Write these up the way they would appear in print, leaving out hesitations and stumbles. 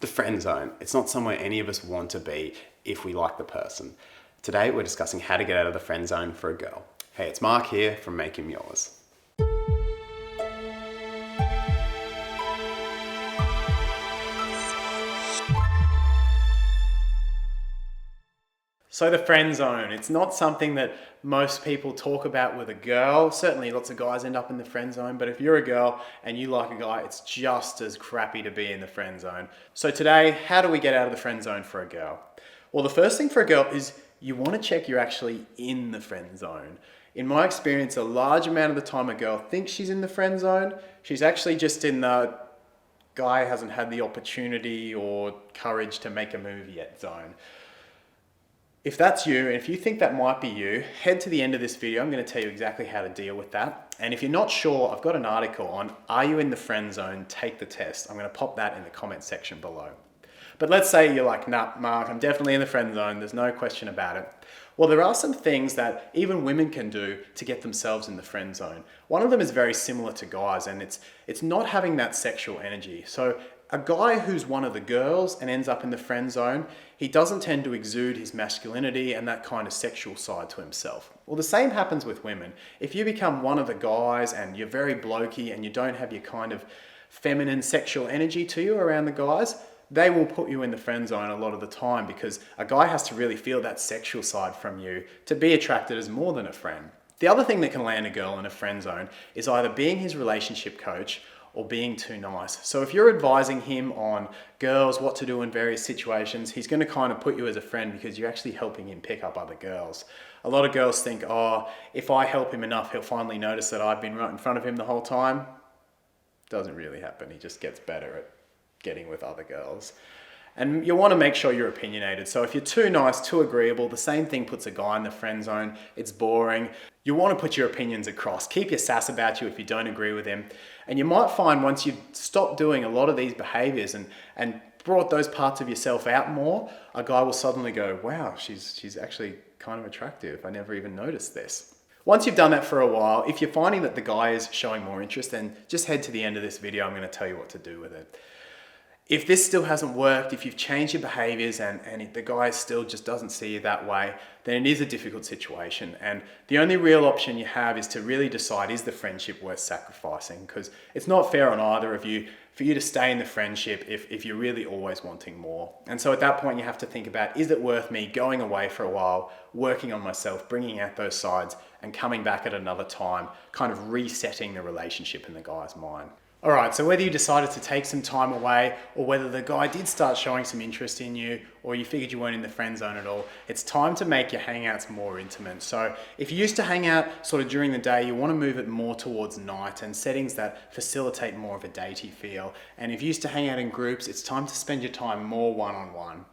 The friend zone. It's not somewhere any of us want to be if we like the person. Today we're discussing how to get out of the friend zone for a girl. Hey, it's Mark here from Make Him Yours. So the friend zone, it's not something that most people talk about with a girl. Certainly lots of guys end up in the friend zone, but if you're a girl and you like a guy, it's just as crappy to be in the friend zone. So today, how do we get out of the friend zone for a girl? Well, the first thing for a girl is you want to check you're actually in the friend zone. In my experience, a large amount of the time a girl thinks she's in the friend zone, she's actually just in the guy hasn't had the opportunity or courage to make a move yet zone. If that's you, and if you think that might be you, head to the end of this video. I'm going to tell you exactly how to deal with that. And if you're not sure, I've got an article on Are You in the Friend Zone? Take the test. I'm going to pop that in the comment section below. But let's say you're like, nah, Mark, I'm definitely in the friend zone. There's no question about it. Well, there are some things that even women can do to get themselves in the friend zone. One of them is very similar to guys, and it's not having that sexual energy. So a guy who's one of the girls and ends up in the friend zone, he doesn't tend to exude his masculinity and that kind of sexual side to himself. Well, the same happens with women. If you become one of the guys and you're very blokey and you don't have your kind of feminine sexual energy to you around the guys, they will put you in the friend zone a lot of the time because a guy has to really feel that sexual side from you to be attracted as more than a friend. The other thing that can land a girl in a friend zone is either being his relationship coach or being too nice. So if you're advising him on girls, what to do in various situations, he's going to kind of put you as a friend because you're actually helping him pick up other girls. A lot of girls think, oh, if I help him enough, he'll finally notice that I've been right in front of him the whole time. Doesn't really happen. He just gets better at getting with other girls. And you want to make sure you're opinionated. So if you're too nice, too agreeable, the same thing puts a guy in the friend zone. It's boring. You want to put your opinions across. Keep your sass about you if you don't agree with him. And you might find once you've stopped doing a lot of these behaviors and brought those parts of yourself out more, a guy will suddenly go, wow, she's actually kind of attractive. I never even noticed this. Once you've done that for a while, if you're finding that the guy is showing more interest, then just head to the end of this video. I'm going to tell you what to do with it. If this still hasn't worked, if you've changed your behaviors and the guy still just doesn't see you that way, then it is a difficult situation. And the only real option you have is to really decide, is the friendship worth sacrificing? Because it's not fair on either of you for you to stay in the friendship if you're really always wanting more. And so at that point you have to think about, is it worth me going away for a while, working on myself, bringing out those sides and coming back at another time, kind of resetting the relationship in the guy's mind. All right, so whether you decided to take some time away or whether the guy did start showing some interest in you or you figured you weren't in the friend zone at all, it's time to make your hangouts more intimate. So if you used to hang out sort of during the day, you want to move it more towards night and settings that facilitate more of a datey feel. And if you used to hang out in groups, it's time to spend your time more one-on-one.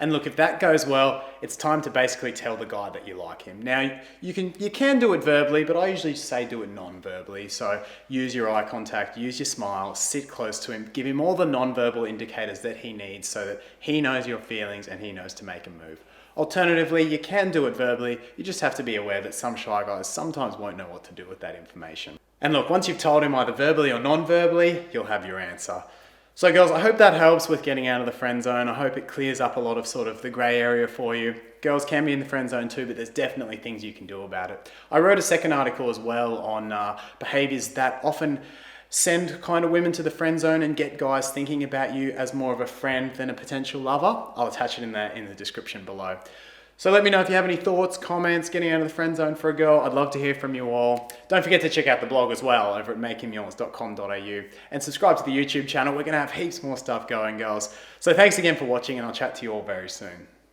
And look, if that goes well, it's time to basically tell the guy that you like him. Now, you can do it verbally, but I usually say do it non-verbally. So use your eye contact, use your smile, sit close to him, give him all the non-verbal indicators that he needs so that he knows your feelings and he knows to make a move. Alternatively, you can do it verbally. You just have to be aware that some shy guys sometimes won't know what to do with that information. And look, once you've told him either verbally or non-verbally, you'll have your answer. So girls, I hope that helps with getting out of the friend zone. I hope it clears up a lot of sort of the grey area for you. Girls can be in the friend zone too, but there's definitely things you can do about it. I wrote a second article as well on behaviours that often send kind of women to the friend zone and get guys thinking about you as more of a friend than a potential lover. I'll attach it in the description below. So let me know if you have any thoughts, comments, getting out of the friend zone for a girl. I'd love to hear from you all. Don't forget to check out the blog as well over at makehimyours.com.au and subscribe to the YouTube channel. We're going to have heaps more stuff going, girls. So thanks again for watching and I'll chat to you all very soon.